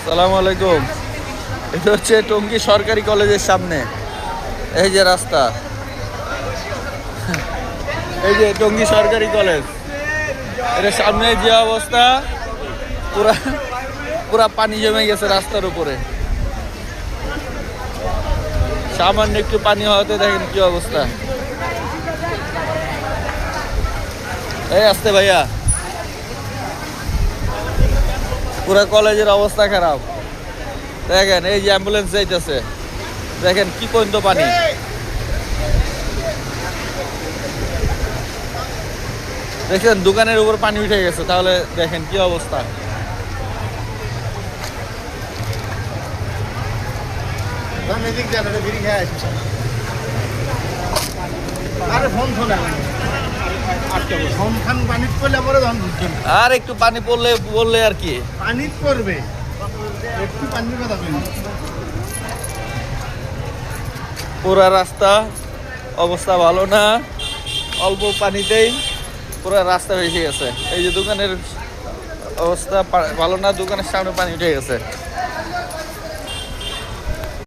সালামু আলাইকুম। এটা হচ্ছে টঙ্গী সরকারি কলেজের সামনে। এই যে রাস্তা, এই যে টঙ্গী সরকারি কলেজ, এর সামনে যে অবস্থা, পুরা পুরা পানি জমে গেছে রাস্তার উপরে। সামান্য একটু পানি হওয়াতে দেখেন কি অবস্থা। এই আসতে ভাইয়া, পুরা কলেজের অবস্থা খারাপ। দেখেন এই যে অ্যাম্বুলেন্স যাইতেছে, দেখেন কি পর্যন্ত পানি। দেখেন দোকানের উপর পানি উঠে গেছে, তাহলে দেখেন কি অবস্থা। আর একটু পানি পড়লে বললে আর কি পানি পড়বে, একটু পানির কথা বলি। পুরা রাস্তা অবস্থা ভালো না, অল্প পানিতেই পুরা রাস্তা ভেসে গেছে। এই যে দোকানের অবস্থা ভালো না, দোকানের সামনে পানি উঠে গেছে।